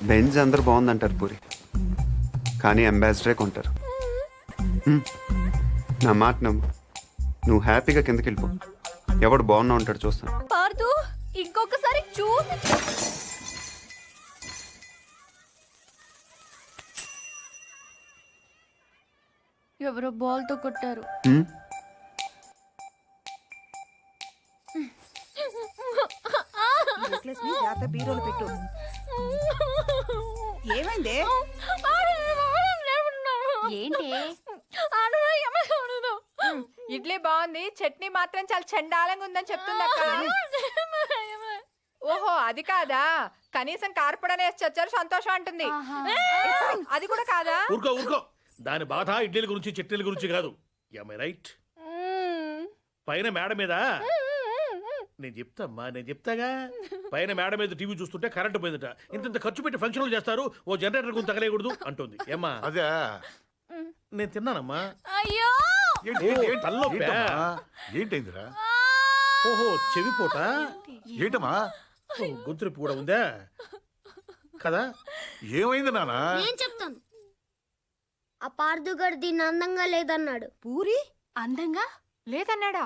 Benz అందరు బాగుందంటారు పూరి, కానీ అంబాసిడరే కొంటారు. నా మాట నమ్ము, నువ్వు హ్యాపీగా కిందకి వెళ్ళిపో. ఎవడు బాగున్నా ఉంటాడు చూస్తాను. పార్దు ఇంకొకసారి చూసి ఎవరో బాల్ తో కొట్టారు. బీరోలు పెట్టు. ఏమైంది? ఏంటి? ఇడ్లీ బాగుంది, చట్నీ మాత్రం చాలా చండాలంగా ఉందని చెప్తుందక్క. ఓహో అది కాదా, కనీసం కార్పొడనే చచ్చారు సంతోషం అంటుంది. అది కూడా కాదా? ఊరుకో ఊరుకో, దాని బాధ ఇడ్లీల గురించి చట్నీల గురించి కాదు. రైట్? పైన మేడ మీద నేను చెప్తామ్మా, నేను చెప్తాగా. పైన మేడ మీద టీవీ చూస్తుంటే కరెంటు పోయిందట. ఇంత ఖర్చు పెట్టి ఫంక్షన్లు చేస్తారు, ఓ జనరేటర్ గురించి తగలేయకూడదు అంటుంది. ఏమ్మా? అదే నేను తిన్నానమ్మా. అయ్యో ఏంటైందిరా? ఓహో చెవిపోట. ఏంటమ్మా? గొంతు నొప్పి కూడా ఉందా కదా? ఏమైంది నానా? నేను చెప్తాను. ఆ పార్దుగాడు దీన్ని అందంగా లేదన్నాడు. పూరి అందంగా లేదన్నాడా?